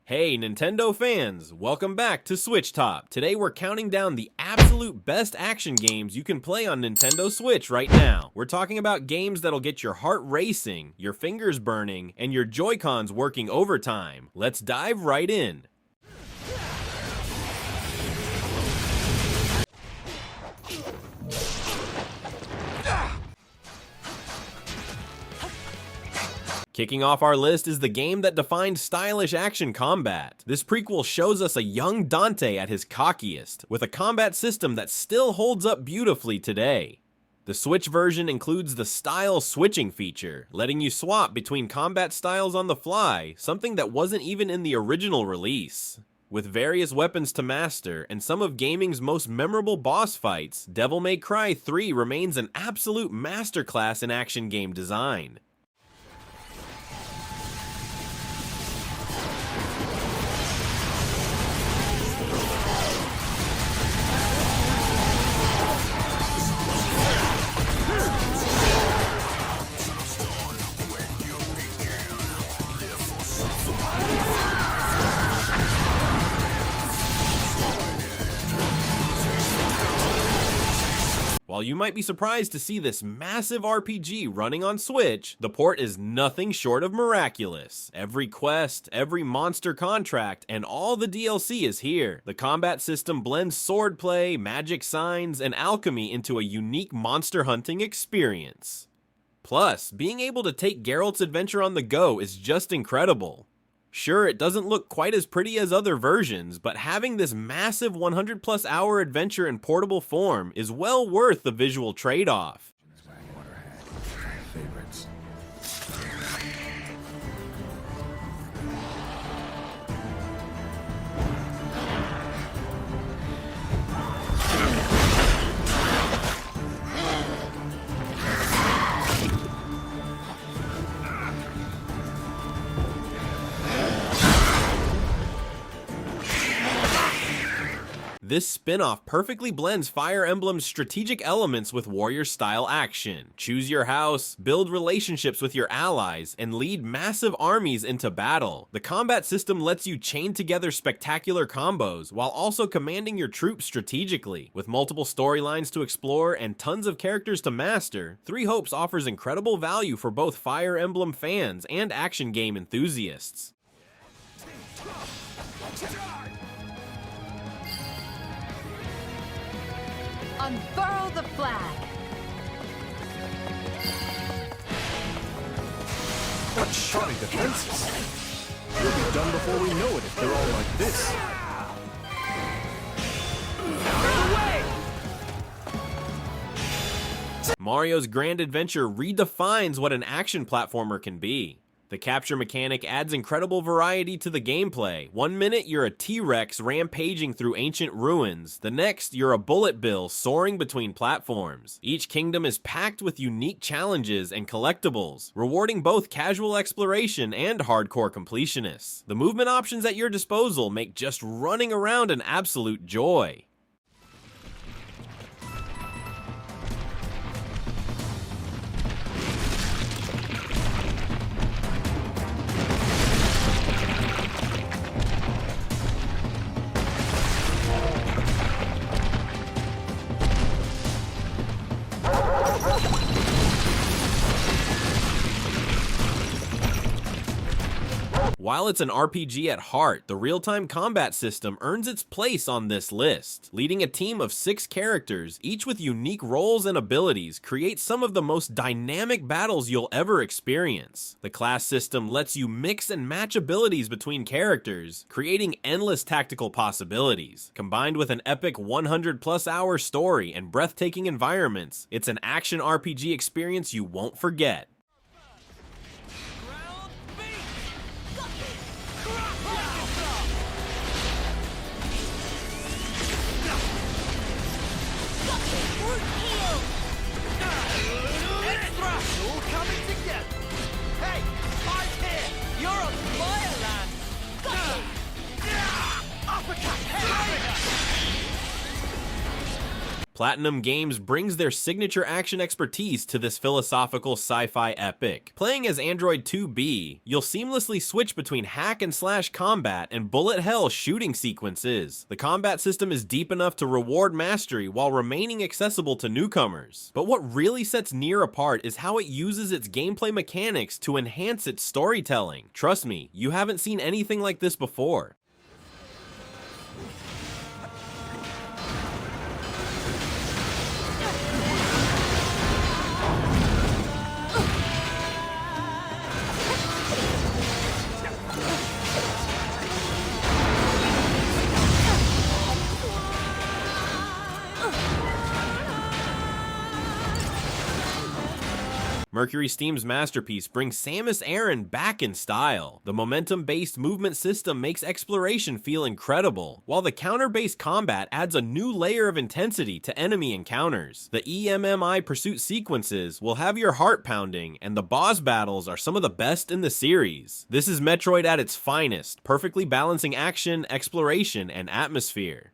Hey Nintendo fans, welcome back to SwitchTop. Today we're counting down the absolute best action games you can play on Nintendo Switch right now. We're talking about games that'll get your heart racing, your fingers burning, and your Joy-Cons working overtime. Let's dive right in. Kicking off our list is the game that defined stylish action combat. This prequel shows us a young Dante at his cockiest, with a combat system that still holds up beautifully today. The Switch version includes the style switching feature, letting you swap between combat styles on the fly, something that wasn't even in the original release. With various weapons to master and some of gaming's most memorable boss fights, Devil May Cry 3 remains an absolute masterclass in action game design. While you might be surprised to see this massive RPG running on Switch, the port is nothing short of miraculous. Every quest, every monster contract, and all the DLC is here. The combat system blends swordplay, magic signs, and alchemy into a unique monster hunting experience. Plus, being able to take Geralt's adventure on the go is just incredible. Sure, it doesn't look quite as pretty as other versions, but having this massive 100+ hour adventure in portable form is well worth the visual trade-off. This spin-off perfectly blends Fire Emblem's strategic elements with warrior-style action. Choose your house, build relationships with your allies, and lead massive armies into battle. The combat system lets you chain together spectacular combos, while also commanding your troops strategically. With multiple storylines to explore and tons of characters to master, Three Hopes offers incredible value for both Fire Emblem fans and action game enthusiasts. Unfurl the flag! What shoddy defenses! We'll be done before we know it if they're all like this. Mario's Grand Adventure redefines what an action platformer can be. The capture mechanic adds incredible variety to the gameplay. One minute you're a T-Rex rampaging through ancient ruins, the next you're a bullet bill soaring between platforms. Each kingdom is packed with unique challenges and collectibles, rewarding both casual exploration and hardcore completionists. The movement options at your disposal make just running around an absolute joy. While it's an RPG at heart, the real-time combat system earns its place on this list. Leading a team of 6 characters, each with unique roles and abilities, creates some of the most dynamic battles you'll ever experience. The class system lets you mix and match abilities between characters, creating endless tactical possibilities. Combined with an epic 100+ hour story and breathtaking environments, it's an action RPG experience you won't forget. Platinum Games brings their signature action expertise to this philosophical sci-fi epic. Playing as Android 2B, you'll seamlessly switch between hack and slash combat and bullet hell shooting sequences. The combat system is deep enough to reward mastery while remaining accessible to newcomers. But what really sets NieR apart is how it uses its gameplay mechanics to enhance its storytelling. Trust me, you haven't seen anything like this before. Mercury Steam's masterpiece brings Samus Aran back in style. The momentum-based movement system makes exploration feel incredible, while the counter-based combat adds a new layer of intensity to enemy encounters. The EMMI pursuit sequences will have your heart pounding, and the boss battles are some of the best in the series. This is Metroid at its finest, perfectly balancing action, exploration, and atmosphere.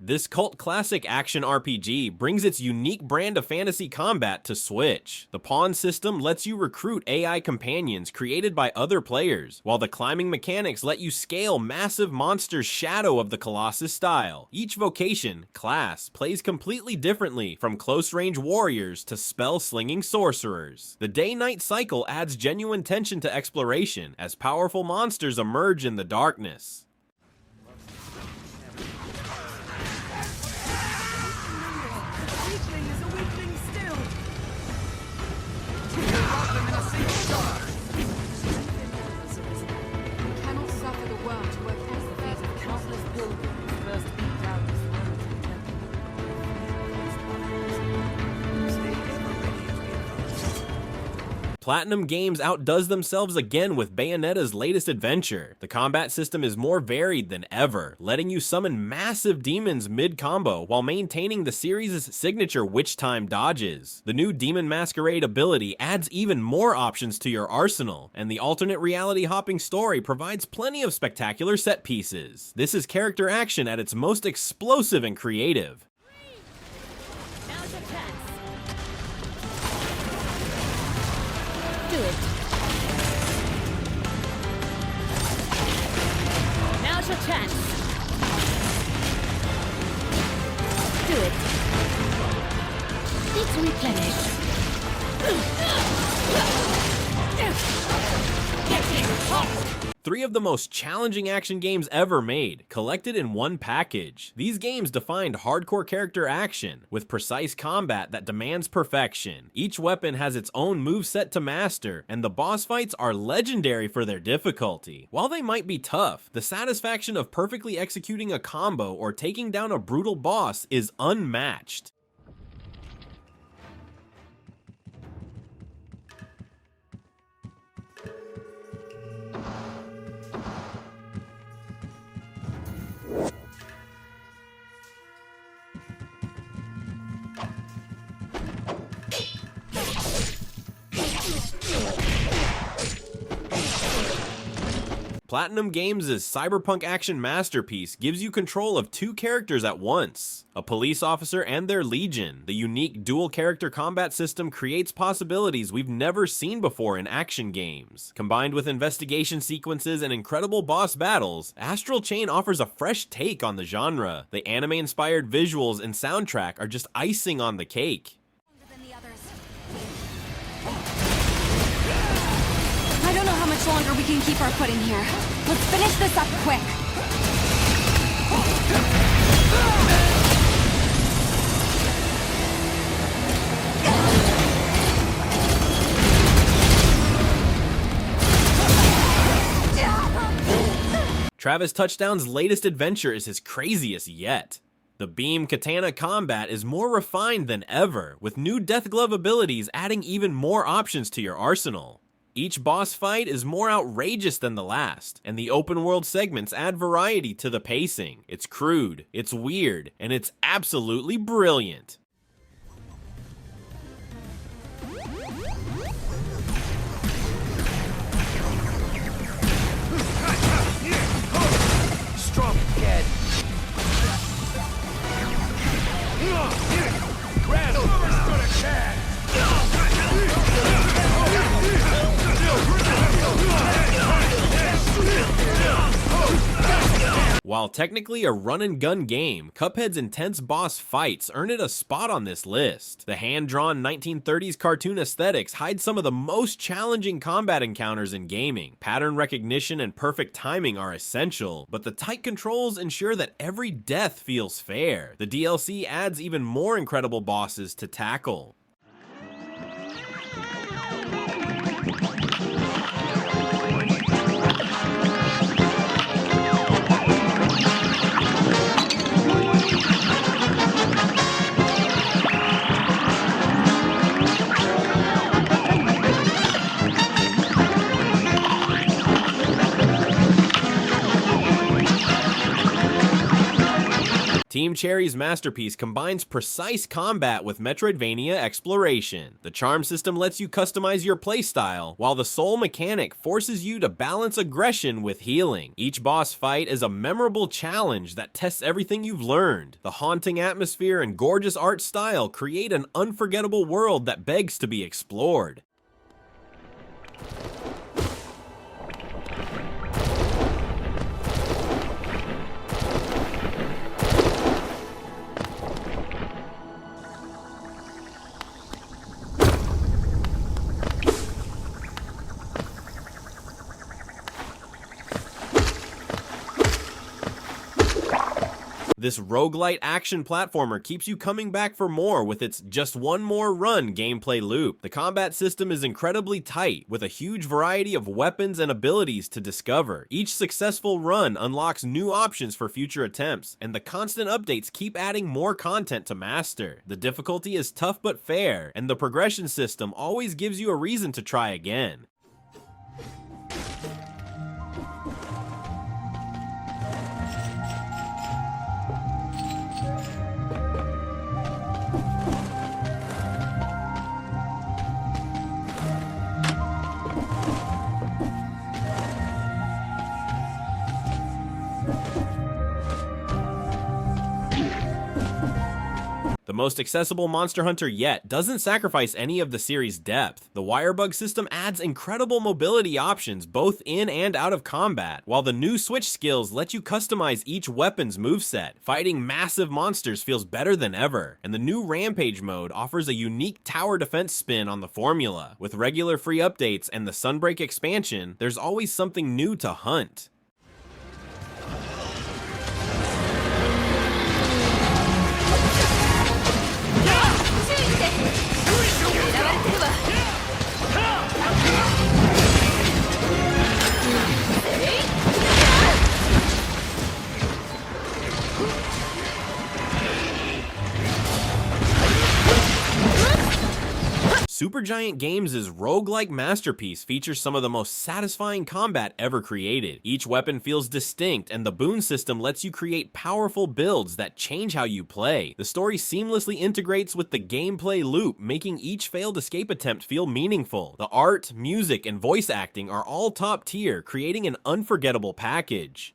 This cult classic action RPG brings its unique brand of fantasy combat to Switch. The pawn system lets you recruit AI companions created by other players, while the climbing mechanics let you scale massive monsters Shadow of the Colossus style. Each vocation, class, plays completely differently, from close-range warriors to spell-slinging sorcerers. The day-night cycle adds genuine tension to exploration, as powerful monsters emerge in the darkness. Platinum Games outdoes themselves again with Bayonetta's latest adventure. The combat system is more varied than ever, letting you summon massive demons mid-combo while maintaining the series' signature witch time dodges. The new Demon Masquerade ability adds even more options to your arsenal, and the alternate reality hopping story provides plenty of spectacular set pieces. This is character action at its most explosive and creative. Do it. Now's your chance. Do it. Need to replenish. Getting hot. 3 of the most challenging action games ever made, collected in one package. These games defined hardcore character action, with precise combat that demands perfection. Each weapon has its own moveset to master, and the boss fights are legendary for their difficulty. While they might be tough, the satisfaction of perfectly executing a combo or taking down a brutal boss is unmatched. Platinum Games' cyberpunk action masterpiece gives you control of 2 characters at once, a police officer and their legion. The unique dual character combat system creates possibilities we've never seen before in action games. Combined with investigation sequences and incredible boss battles, Astral Chain offers a fresh take on the genre. The anime-inspired visuals and soundtrack are just icing on the cake. I don't know how much longer we can keep our footing here. Let's finish this up quick. Travis Touchdown's latest adventure is his craziest yet. The beam katana combat is more refined than ever, with new Death Glove abilities adding even more options to your arsenal. Each boss fight is more outrageous than the last, and the open world segments add variety to the pacing. It's crude, it's weird, and it's absolutely brilliant. Strong dead. Red overstood a chance. While technically a run-and-gun game, Cuphead's intense boss fights earn it a spot on this list. The hand-drawn 1930s cartoon aesthetics hide some of the most challenging combat encounters in gaming. Pattern recognition and perfect timing are essential, but the tight controls ensure that every death feels fair. The DLC adds even more incredible bosses to tackle. Team Cherry's masterpiece combines precise combat with Metroidvania exploration. The charm system lets you customize your playstyle, while the soul mechanic forces you to balance aggression with healing. Each boss fight is a memorable challenge that tests everything you've learned. The haunting atmosphere and gorgeous art style create an unforgettable world that begs to be explored. This roguelite action platformer keeps you coming back for more with its just one more run gameplay loop. The combat system is incredibly tight, with a huge variety of weapons and abilities to discover. Each successful run unlocks new options for future attempts, and the constant updates keep adding more content to master. The difficulty is tough but fair, and the progression system always gives you a reason to try again. The most accessible Monster Hunter yet doesn't sacrifice any of the series' depth. The YoRHa system adds incredible mobility options both in and out of combat, while the new Switch skills let you customize each weapon's moveset. Fighting massive monsters feels better than ever, and the new Rampage mode offers a unique tower defense spin on the formula. With regular free updates and the Sunbreak expansion, there's always something new to hunt. Supergiant Games' roguelike masterpiece features some of the most satisfying combat ever created. Each weapon feels distinct, and the boon system lets you create powerful builds that change how you play. The story seamlessly integrates with the gameplay loop, making each failed escape attempt feel meaningful. The art, music, and voice acting are all top tier, creating an unforgettable package.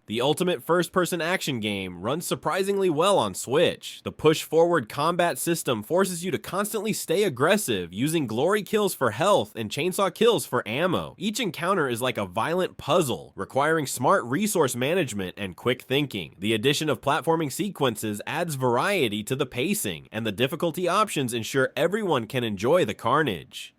The ultimate first-person action game runs surprisingly well on Switch. The push-forward combat system forces you to constantly stay aggressive, using glory kills for health and chainsaw kills for ammo. Each encounter is like a violent puzzle, requiring smart resource management and quick thinking. The addition of platforming sequences adds variety to the pacing, and the difficulty options ensure everyone can enjoy the carnage.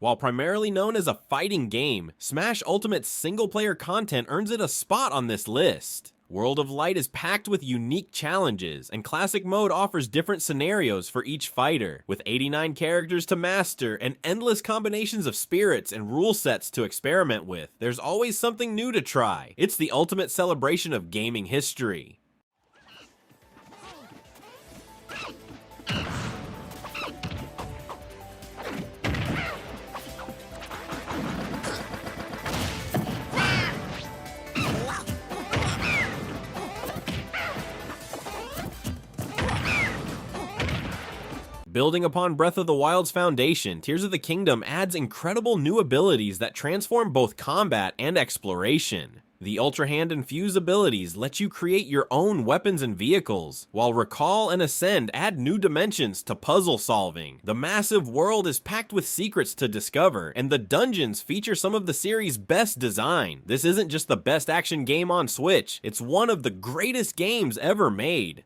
While primarily known as a fighting game, Smash Ultimate's single-player content earns it a spot on this list. World of Light is packed with unique challenges, and Classic Mode offers different scenarios for each fighter, with 89 characters to master and endless combinations of spirits and rule sets to experiment with. There's always something new to try. It's the ultimate celebration of gaming history. Building upon Breath of the Wild's foundation, Tears of the Kingdom adds incredible new abilities that transform both combat and exploration. The Ultra Hand and Fuse abilities let you create your own weapons and vehicles, while Recall and Ascend add new dimensions to puzzle solving. The massive world is packed with secrets to discover, and the dungeons feature some of the series' best design. This isn't just the best action game on Switch, it's one of the greatest games ever made.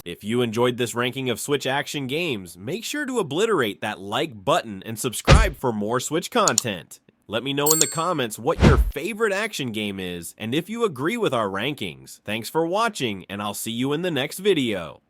If you enjoyed this ranking of Switch action games, make sure to obliterate that like button and subscribe for more Switch content. Let me know in the comments what your favorite action game is, and if you agree with our rankings. Thanks for watching, and I'll see you in the next video.